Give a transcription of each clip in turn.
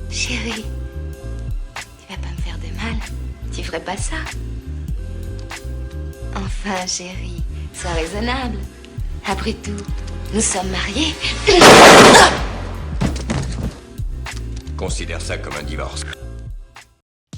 Chérie, tu vas pas me faire de mal. Tu ferais pas ça. Enfin, chérie, sois raisonnable. Après tout, nous sommes mariés. Considère ça comme un divorce.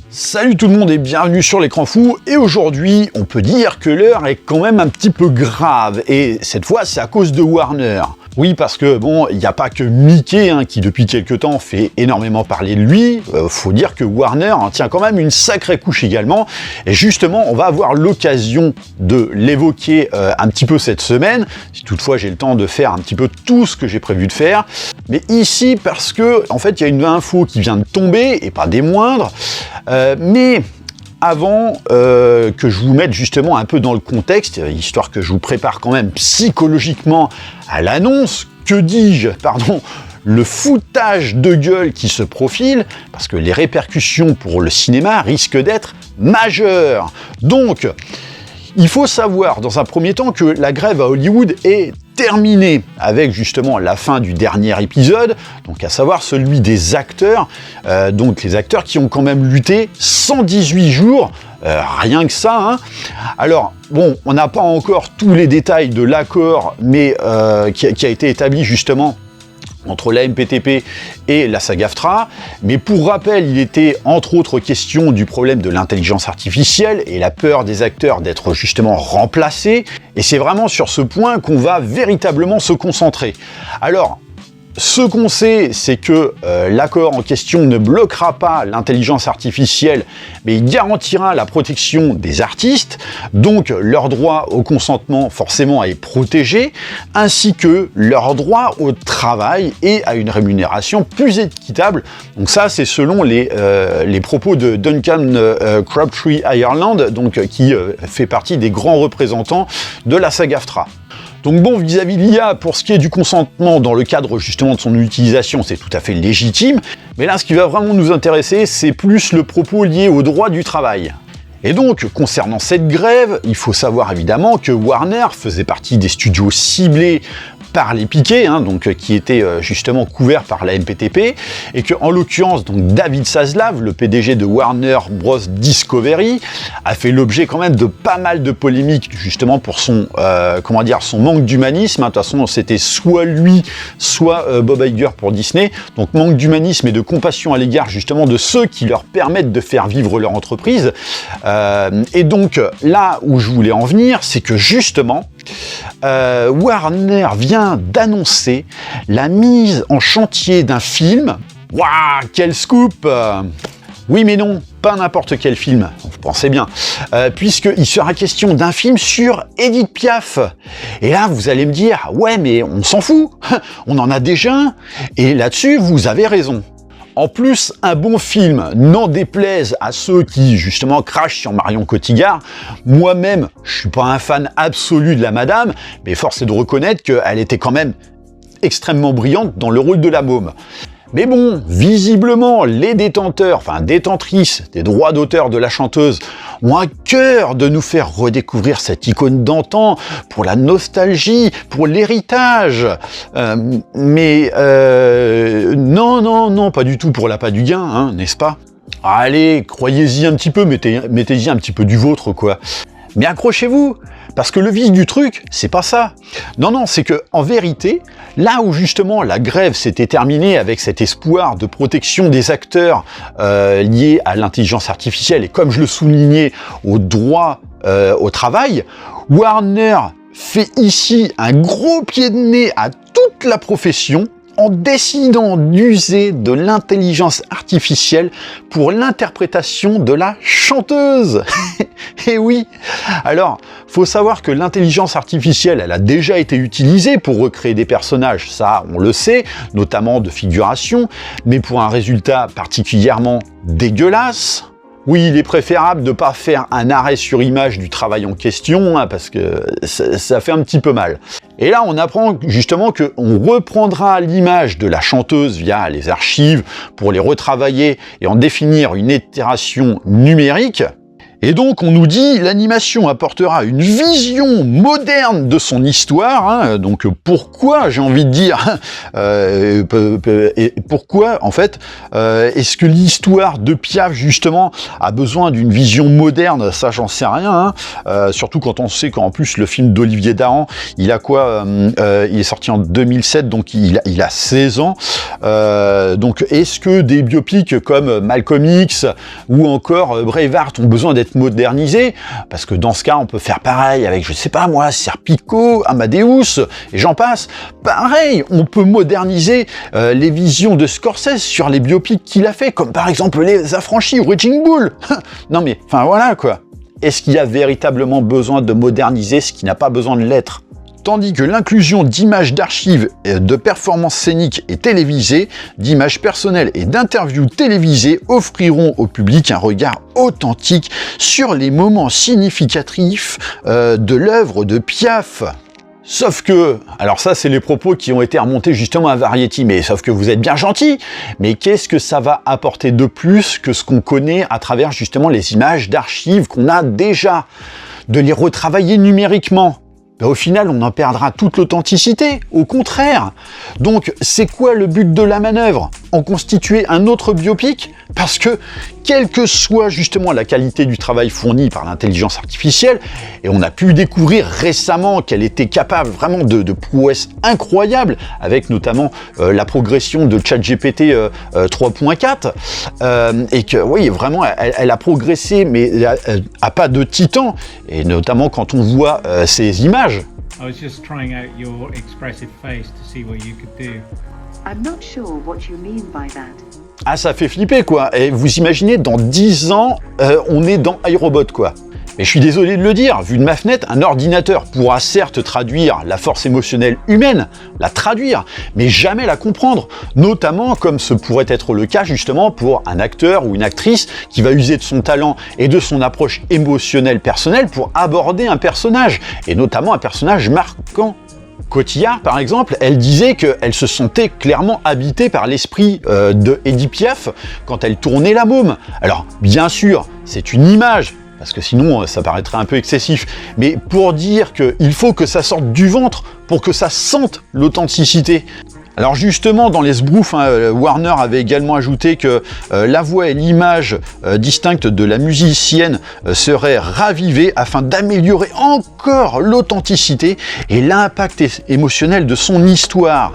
Salut tout le monde et bienvenue sur l'écran fou. Et aujourd'hui, on peut dire que l'heure est quand même un petit peu grave. Et cette fois, c'est à cause de Warner. Oui, parce que bon, il n'y a pas que Mickey qui depuis quelques temps fait énormément parler de lui. Faut dire que Warner tient quand même une sacrée couche également. Et justement, on va avoir l'occasion de l'évoquer un petit peu cette semaine, si toutefois j'ai le temps de faire un petit peu tout ce que j'ai prévu de faire. Mais ici, parce que en fait, il y a une info qui vient de tomber, et pas des moindres. Mais avant que je vous mette justement un peu dans le contexte, histoire que je vous prépare quand même psychologiquement à l'annonce, que dis-je, pardon, le foutage de gueule qui se profile, parce que les répercussions pour le cinéma risquent d'être majeures. Donc, il faut savoir dans un premier temps que la grève à Hollywood est terminée avec justement la fin du dernier épisode, donc à savoir celui des acteurs, donc les acteurs qui ont quand même lutté 118 jours, rien que ça. Alors bon, on n'a pas encore tous les détails de l'accord, mais qui a été établi justement entre la MPTP et la SAG-AFTRA, mais pour rappel, il était entre autres question du problème de l'intelligence artificielle et la peur des acteurs d'être justement remplacés, et c'est vraiment sur ce point qu'on va véritablement se concentrer. Alors, ce qu'on sait, c'est que l'accord en question ne bloquera pas l'intelligence artificielle, mais il garantira la protection des artistes, donc leur droit au consentement forcément est protégé, ainsi que leur droit au travail et à une rémunération plus équitable. Donc ça, c'est selon les propos de Duncan Crabtree Ireland, donc qui fait partie des grands représentants de la SAG-AFTRA. Donc bon, vis-à-vis de l'IA, pour ce qui est du consentement dans le cadre justement de son utilisation, c'est tout à fait légitime. Mais là, ce qui va vraiment nous intéresser, c'est plus le propos lié au droit du travail. Et donc, concernant cette grève, il faut savoir évidemment que Warner faisait partie des studios ciblés par les piquets, donc qui étaient justement couverts par la MPTP, et que en l'occurrence donc David Zaslav, le PDG de Warner Bros Discovery, a fait l'objet quand même de pas mal de polémiques justement pour son son manque d'humanisme. De toute façon, c'était soit lui, soit Bob Iger pour Disney. Donc manque d'humanisme et de compassion à l'égard justement de ceux qui leur permettent de faire vivre leur entreprise. Et donc là où je voulais en venir, c'est que justement Warner vient d'annoncer la mise en chantier d'un film. Waouh, quel scoop! Oui mais non, pas n'importe quel film, vous pensez bien, puisqu'il sera question d'un film sur Édith Piaf. Et là, vous allez me dire, ouais mais on s'en fout, on en a déjà un, et là-dessus, vous avez raison. En plus, un bon film, n'en déplaise à ceux qui, justement, crachent sur Marion Cotillard. Moi-même, je suis pas un fan absolu de la madame, mais force est de reconnaître qu'elle était quand même extrêmement brillante dans le rôle de la môme. Mais bon, visiblement, les détentrices des droits d'auteur de la chanteuse ont à cœur de nous faire redécouvrir cette icône d'antan pour la nostalgie, pour l'héritage. Mais non, pas du tout pour l'appât du gain, n'est-ce pas? Allez, croyez-y un petit peu, mettez-y un petit peu du vôtre, quoi. Mais accrochez-vous, parce que le vice du truc, c'est pas ça. Non, c'est que en vérité, là où justement la grève s'était terminée avec cet espoir de protection des acteurs liés à l'intelligence artificielle et comme je le soulignais, au droit au travail, Warner fait ici un gros pied de nez à toute la profession en décidant d'user de l'intelligence artificielle pour l'interprétation de la chanteuse. Et oui, alors, faut savoir que l'intelligence artificielle, elle a déjà été utilisée pour recréer des personnages, ça on le sait, notamment de figuration, mais pour un résultat particulièrement dégueulasse. Oui, il est préférable de ne pas faire un arrêt sur image du travail en question, parce que ça fait un petit peu mal. Et là, on apprend justement qu'on reprendra l'image de la chanteuse via les archives pour les retravailler et en définir une itération numérique. Et donc, on nous dit, l'animation apportera une vision moderne de son histoire. Hein, donc, pourquoi, j'ai envie de dire, et pourquoi, en fait, est-ce que l'histoire de Piaf, justement, a besoin d'une vision moderne? Ça, j'en sais rien. Hein, surtout quand on sait qu'en plus, le film d'Olivier Dahan, il a quoi il est sorti en 2007, donc il a 16 ans. Donc, est-ce que des biopics comme Malcolm X ou encore Braveheart ont besoin d'être modernisé, parce que dans ce cas, on peut faire pareil avec, je sais pas moi, Serpico, Amadeus, et j'en passe. Pareil, on peut moderniser les visions de Scorsese sur les biopics qu'il a fait, comme par exemple Les Affranchis ou Raging Bull. Non mais, enfin voilà quoi. Est-ce qu'il y a véritablement besoin de moderniser ce qui n'a pas besoin de l'être ? Tandis que l'inclusion d'images d'archives, de performances scéniques et télévisées, d'images personnelles et d'interviews télévisées offriront au public un regard authentique sur les moments significatifs de l'œuvre de Piaf. Sauf que, alors ça c'est les propos qui ont été remontés justement à Variety, mais sauf que vous êtes bien gentil, mais qu'est-ce que ça va apporter de plus que ce qu'on connaît à travers justement les images d'archives qu'on a déjà, de les retravailler numériquement? Au final, on en perdra toute l'authenticité, au contraire. Donc, c'est quoi le but de la manœuvre? En constituer un autre biopic? Parce que, quelle que soit justement la qualité du travail fourni par l'intelligence artificielle, et on a pu découvrir récemment qu'elle était capable vraiment de prouesses incroyables, avec notamment la progression de ChatGPT 3.4, et que oui, vraiment, elle a progressé, mais à pas de titan, et notamment quand on voit ces images. I was just trying out your expressive face to see what you could do. I'm not sure what you mean by that. Ah, ça fait flipper, quoi. Et vous imaginez, dans 10 ans, on est dans iRobot, quoi. Mais je suis désolé de le dire, vu de ma fenêtre, un ordinateur pourra certes traduire la force émotionnelle humaine, la traduire, mais jamais la comprendre, notamment comme ce pourrait être le cas justement pour un acteur ou une actrice qui va user de son talent et de son approche émotionnelle personnelle pour aborder un personnage, et notamment un personnage marquant. Cotillard, par exemple, elle disait qu'elle se sentait clairement habitée par l'esprit de Edith Piaf quand elle tournait La Môme. Alors, bien sûr, c'est une image, parce que sinon ça paraîtrait un peu excessif, mais pour dire qu'il faut que ça sorte du ventre pour que ça sente l'authenticité. Alors justement, dans les sbroufs, Warner avait également ajouté que la voix et l'image distinctes de la musicienne seraient ravivées afin d'améliorer encore l'authenticité et l'impact émotionnel de son histoire.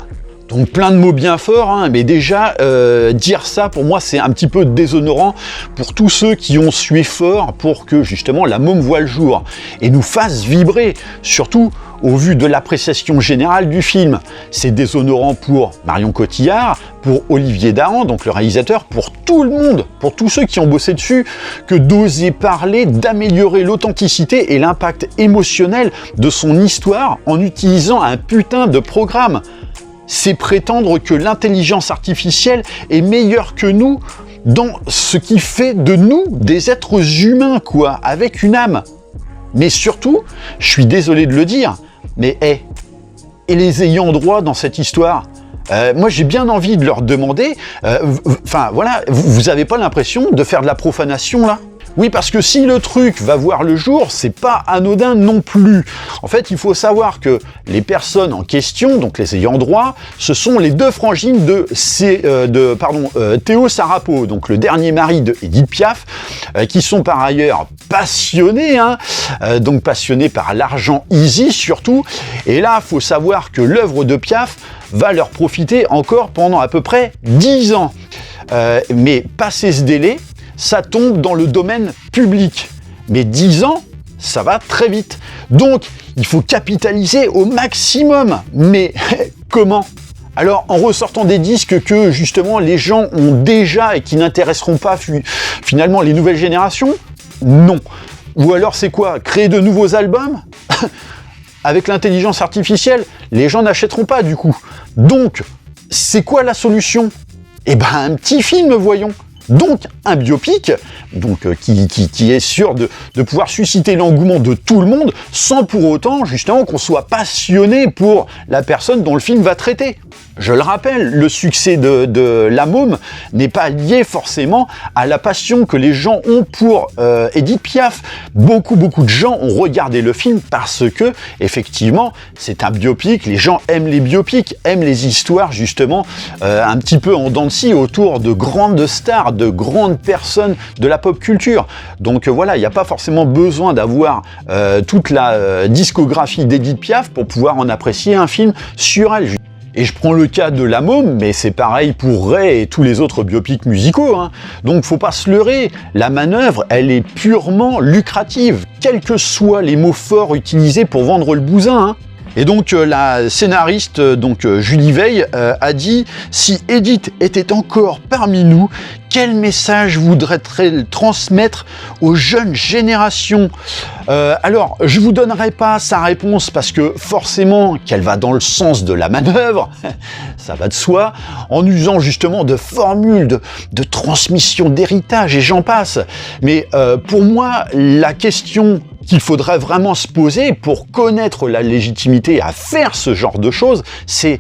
Donc plein de mots bien forts, mais déjà, dire ça, pour moi, c'est un petit peu déshonorant pour tous ceux qui ont sué fort pour que, justement, La Môme voit le jour et nous fasse vibrer, surtout au vu de l'appréciation générale du film. C'est déshonorant pour Marion Cotillard, pour Olivier Dahan, donc le réalisateur, pour tout le monde, pour tous ceux qui ont bossé dessus, que d'oser parler d'améliorer l'authenticité et l'impact émotionnel de son histoire en utilisant un putain de programme. C'est prétendre que l'intelligence artificielle est meilleure que nous dans ce qui fait de nous des êtres humains, quoi, avec une âme. Mais surtout, je suis désolé de le dire, mais et les ayants droit dans cette histoire, moi j'ai bien envie de leur demander, voilà, vous avez pas l'impression de faire de la profanation là ? Oui, parce que si le truc va voir le jour, c'est pas anodin non plus. En fait, il faut savoir que les personnes en question, donc les ayants droit, ce sont les deux frangines de Théo Sarapo, donc le dernier mari de Edith Piaf, qui sont par ailleurs passionnés, donc passionnés par l'argent easy surtout. Et là, il faut savoir que l'œuvre de Piaf va leur profiter encore pendant à peu près 10 ans. Mais passé ce délai, ça tombe dans le domaine public. Mais 10 ans, ça va très vite. Donc, il faut capitaliser au maximum. Mais comment ? Alors, en ressortant des disques que, justement, les gens ont déjà et qui n'intéresseront pas finalement les nouvelles générations ? Non. Ou alors, c'est quoi ? Créer de nouveaux albums ? Avec l'intelligence artificielle, les gens n'achèteront pas, du coup. Donc, c'est quoi la solution ? Eh ben, un petit film, voyons. Donc un biopic, donc qui est sûr de pouvoir susciter l'engouement de tout le monde, sans pour autant justement qu'on soit passionné pour la personne dont le film va traiter. Je le rappelle, le succès de La Môme n'est pas lié forcément à la passion que les gens ont pour Édith Piaf. Beaucoup de gens ont regardé le film parce que, effectivement, c'est un biopic. Les gens aiment les biopics, aiment les histoires, justement, un petit peu en dents de scie autour de grandes stars, de grandes personnes de la pop culture. Donc voilà, il n'y a pas forcément besoin d'avoir toute la discographie d'Édith Piaf pour pouvoir en apprécier un film sur elle. Et je prends le cas de La Môme, mais c'est pareil pour Ray et tous les autres biopics musicaux, hein. Donc faut pas se leurrer, la manœuvre, elle est purement lucrative, quels que soient les mots forts utilisés pour vendre le bousin, hein. Et donc la scénariste Julie Veil a dit « Si Édith était encore parmi nous, quel message voudrait-elle transmettre aux jeunes générations ?» Alors, je vous donnerai pas sa réponse parce que forcément qu'elle va dans le sens de la manœuvre, ça va de soi, en usant justement de formules de transmission, d'héritage et j'en passe. Mais pour moi, la question qu'il faudrait vraiment se poser pour connaître la légitimité à faire ce genre de choses, c'est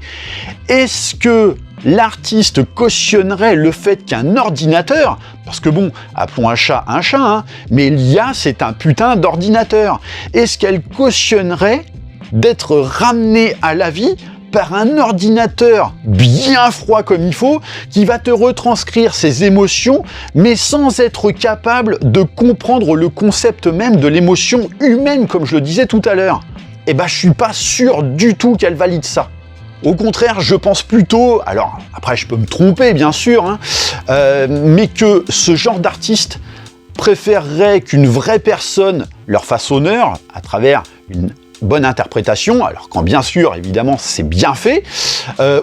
est-ce que l'artiste cautionnerait le fait qu'un ordinateur, parce que bon, appelons un chat, hein, mais l'IA c'est un putain d'ordinateur, est-ce qu'elle cautionnerait d'être ramenée à la vie par un ordinateur bien froid comme il faut, qui va te retranscrire ses émotions, mais sans être capable de comprendre le concept même de l'émotion humaine, comme je le disais tout à l'heure? Eh ben, je suis pas sûr du tout qu'elle valide ça. Au contraire, je pense plutôt, alors après je peux me tromper bien sûr, hein, mais que ce genre d'artiste préférerait qu'une vraie personne leur fasse honneur à travers une bonne interprétation, alors quand bien sûr, évidemment, c'est bien fait,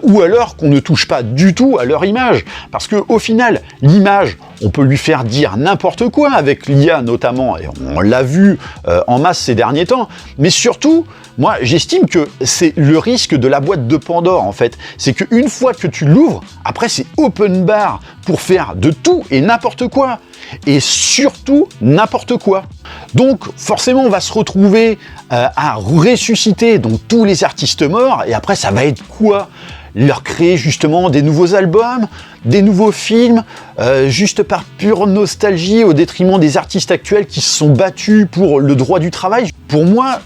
ou alors qu'on ne touche pas du tout à leur image. Parce qu'au final, l'image, on peut lui faire dire n'importe quoi, avec l'IA notamment, et on l'a vu en masse ces derniers temps, mais surtout, moi, j'estime que c'est le risque de la boîte de Pandore, en fait. C'est qu'une fois que tu l'ouvres, après, c'est open bar pour faire de tout et n'importe quoi. Et surtout, n'importe quoi. Donc, forcément, on va se retrouver à ressusciter donc, tous les artistes morts, et après, ça va être quoi ? Leur créer justement des nouveaux albums, des nouveaux films, juste par pure nostalgie au détriment des artistes actuels qui se sont battus pour le droit du travail. Pour moi,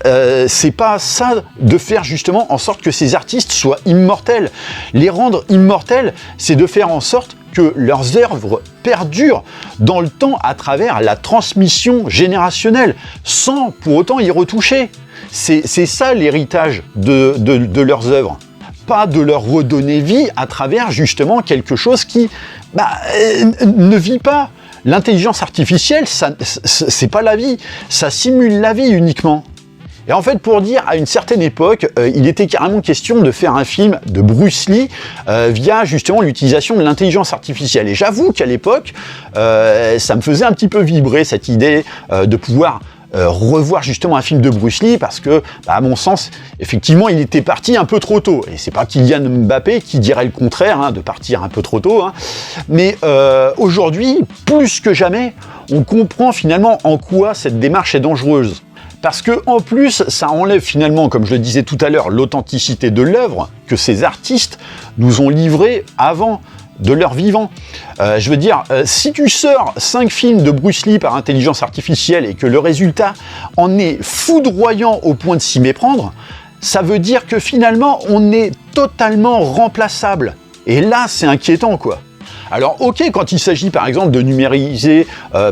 c'est pas ça de faire justement en sorte que ces artistes soient immortels. Les rendre immortels, c'est de faire en sorte que leurs œuvres perdurent dans le temps à travers la transmission générationnelle, sans pour autant y retoucher. C'est ça l'héritage de leurs œuvres. Pas de leur redonner vie à travers justement quelque chose qui ne vit pas. L'intelligence artificielle, c'est pas la vie, ça simule la vie uniquement. Et en fait, pour dire, à une certaine époque, il était carrément question de faire un film de Bruce Lee via justement l'utilisation de l'intelligence artificielle. Et j'avoue qu'à l'époque, ça me faisait un petit peu vibrer cette idée de pouvoir revoir justement un film de Bruce Lee parce que, à mon sens, effectivement, il était parti un peu trop tôt. Et c'est pas Kylian Mbappé qui dirait le contraire, hein, de partir un peu trop tôt. Hein. Mais aujourd'hui, plus que jamais, on comprend finalement en quoi cette démarche est dangereuse. Parce que en plus, ça enlève finalement, comme je le disais tout à l'heure, l'authenticité de l'œuvre que ces artistes nous ont livrée avant de leur vivant. Je veux dire, si tu sors 5 films de Bruce Lee par intelligence artificielle et que le résultat en est foudroyant au point de s'y méprendre, ça veut dire que finalement, on est totalement remplaçable. Et là, c'est inquiétant, quoi. Alors ok, quand il s'agit par exemple de numériser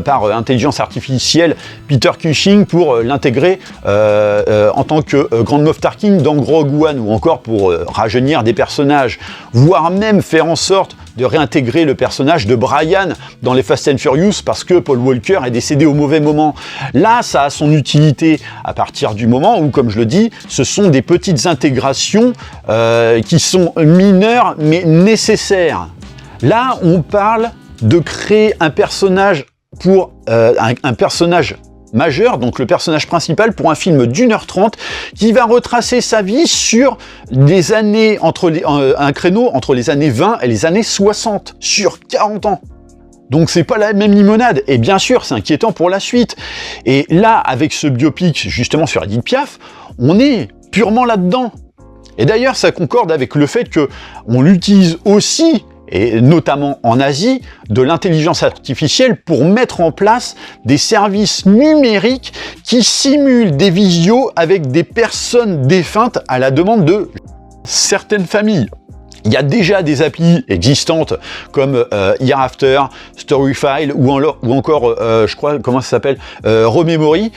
par intelligence artificielle Peter Cushing pour l'intégrer en tant que Grand Moff Tarkin dans Rogue One, ou encore pour rajeunir des personnages, voire même faire en sorte de réintégrer le personnage de Brian dans les Fast and Furious parce que Paul Walker est décédé au mauvais moment. Là, ça a son utilité à partir du moment où, comme je le dis, ce sont des petites intégrations qui sont mineures mais nécessaires. Là, on parle de créer un personnage pour un personnage majeur, donc le personnage principal pour un film d'1h30 qui va retracer sa vie sur des années un créneau entre les années 20 et les années 60, sur 40 ans. Donc c'est pas la même limonade, et bien sûr c'est inquiétant pour la suite. Et là, avec ce biopic justement sur Édith Piaf, on est purement là-dedans. Et d'ailleurs, ça concorde avec le fait qu'on utilise aussi, et notamment en Asie, de l'intelligence artificielle pour mettre en place des services numériques qui simulent des visios avec des personnes défuntes à la demande de certaines familles. Il y a déjà des applis existantes comme Hereafter, Storyfile ou encore, je crois, comment ça s'appelle, Rememory.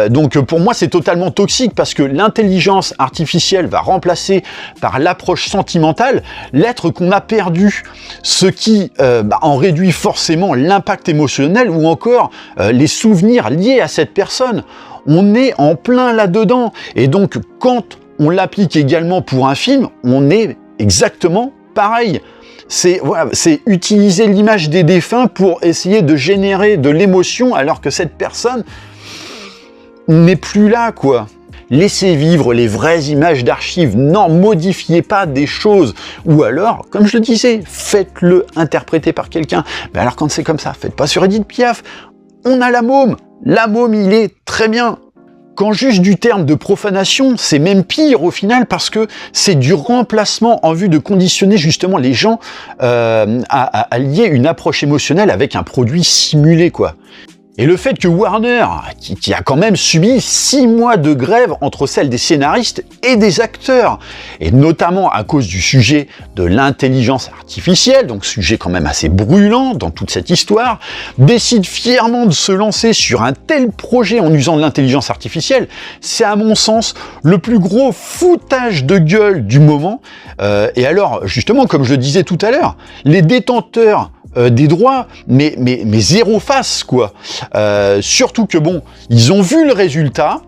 Donc pour moi, c'est totalement toxique parce que l'intelligence artificielle va remplacer par l'approche sentimentale l'être qu'on a perdu, ce qui en réduit forcément l'impact émotionnel ou encore les souvenirs liés à cette personne. On est en plein là-dedans. Et donc, quand on l'applique également pour un film, on est exactement pareil. C'est utiliser l'image des défunts pour essayer de générer de l'émotion alors que cette personne n'est plus là, quoi. Laissez vivre les vraies images d'archives, n'en modifiez pas des choses. Ou alors, comme je le disais, faites-le interpréter par quelqu'un. Mais alors quand c'est comme ça, faites pas sur Edith Piaf. On a la môme, il est très bien. Quand juge du terme de profanation, c'est même pire au final parce que c'est du remplacement en vue de conditionner justement les gens à lier une approche émotionnelle avec un produit simulé, quoi. Et le fait que Warner, qui a quand même subi 6 mois de grève entre celle des scénaristes et des acteurs, et notamment à cause du sujet de l'intelligence artificielle, donc sujet quand même assez brûlant dans toute cette histoire, décide fièrement de se lancer sur un tel projet en usant de l'intelligence artificielle, c'est à mon sens le plus gros foutage de gueule du moment. Et alors, justement, comme je le disais tout à l'heure, les détenteurs des droits, mais zéro face, quoi. Surtout que bon, ils ont vu le résultat.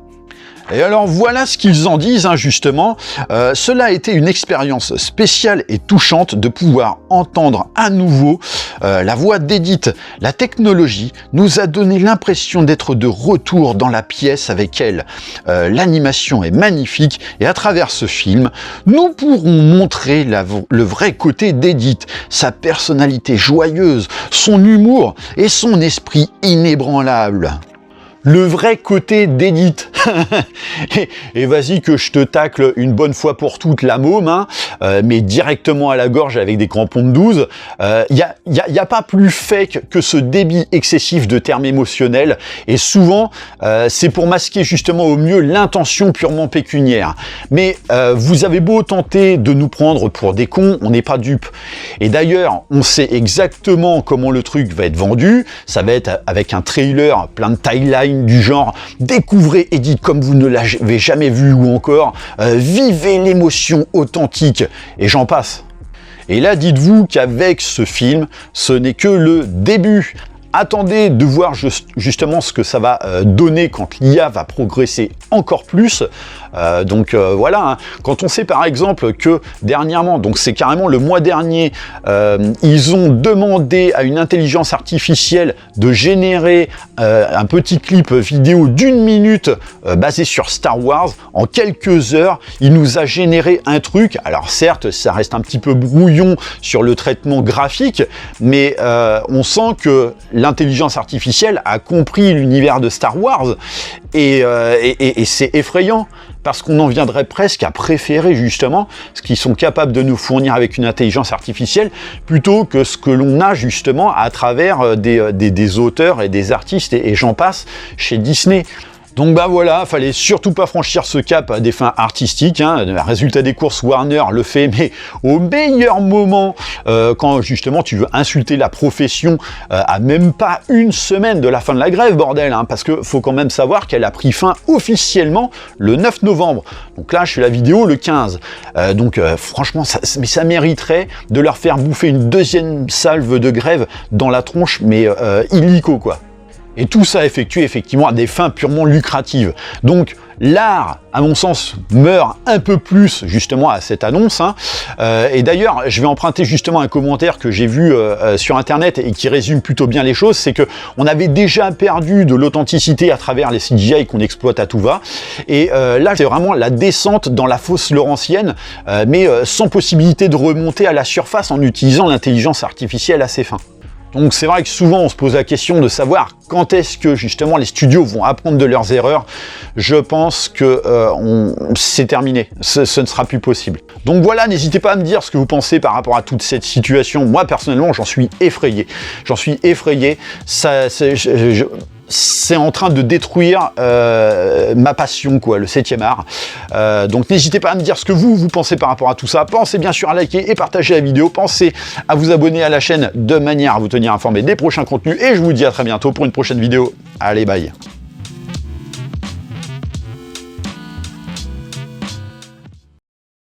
Et alors voilà ce qu'ils en disent, hein, justement. Cela a été une expérience spéciale et touchante de pouvoir entendre à nouveau la voix d'Edith. La technologie nous a donné l'impression d'être de retour dans la pièce avec elle. L'animation est magnifique et à travers ce film, nous pourrons montrer le vrai côté d'Edith, sa personnalité joyeuse, son humour et son esprit inébranlable. Le vrai côté d'Edith. et vas-y que je te tacle une bonne fois pour toutes la môme, hein, mais directement à la gorge avec des crampons de 12. Y a pas plus fake que ce débit excessif de termes émotionnels. Et souvent, c'est pour masquer justement au mieux l'intention purement pécuniaire. Mais vous avez beau tenter de nous prendre pour des cons, on n'est pas dupes. Et d'ailleurs, on sait exactement comment le truc va être vendu. Ça va être avec un trailer plein de timelines du genre « Découvrez Edith comme vous ne l'avez jamais vu » ou encore « Vivez l'émotion authentique » et j'en passe. Et là, dites-vous qu'avec ce film, ce n'est que le début. Attendez de voir justement ce que ça va donner quand l'IA va progresser encore plus. Voilà, hein. Quand on sait par exemple que dernièrement, donc c'est carrément le mois dernier, ils ont demandé à une intelligence artificielle de générer un petit clip vidéo d'1 minute basé sur Star Wars. En quelques heures, il nous a généré un truc. Alors certes, ça reste un petit peu brouillon sur le traitement graphique, mais on sent que l'intelligence artificielle a compris l'univers de Star Wars et c'est effrayant parce qu'on en viendrait presque à préférer justement ce qu'ils sont capables de nous fournir avec une intelligence artificielle plutôt que ce que l'on a justement à travers des auteurs et des artistes et j'en passe chez Disney. Donc bah voilà, fallait surtout pas franchir ce cap à des fins artistiques, hein. Résultat des courses, Warner le fait, mais au meilleur moment, quand justement tu veux insulter la profession à même pas une semaine de la fin de la grève, bordel, hein, parce que faut quand même savoir qu'elle a pris fin officiellement le 9 novembre. Donc là, je fais la vidéo le 15. Franchement, ça mériterait de leur faire bouffer une deuxième salve de grève dans la tronche, mais illico, quoi. Et tout ça effectué effectivement à des fins purement lucratives. Donc l'art, à mon sens, meurt un peu plus justement à cette annonce. Hein. Et d'ailleurs, je vais emprunter justement un commentaire que j'ai vu sur Internet et qui résume plutôt bien les choses, c'est que on avait déjà perdu de l'authenticité à travers les CGI qu'on exploite à tout va. Et là, c'est vraiment la descente dans la fosse laurentienne, mais sans possibilité de remonter à la surface en utilisant l'intelligence artificielle à ses fins. Donc c'est vrai que souvent on se pose la question de savoir quand est-ce que justement les studios vont apprendre de leurs erreurs. Je pense que c'est terminé, ce ne sera plus possible. Donc voilà, n'hésitez pas à me dire ce que vous pensez par rapport à toute cette situation. Moi personnellement j'en suis effrayé. J'en suis effrayé. C'est en train de détruire ma passion, quoi, le 7e art. Donc n'hésitez pas à me dire ce que vous pensez par rapport à tout ça. Pensez bien sûr à liker et partager la vidéo. Pensez à vous abonner à la chaîne de manière à vous tenir informé des prochains contenus. Et je vous dis à très bientôt pour une prochaine vidéo. Allez, bye.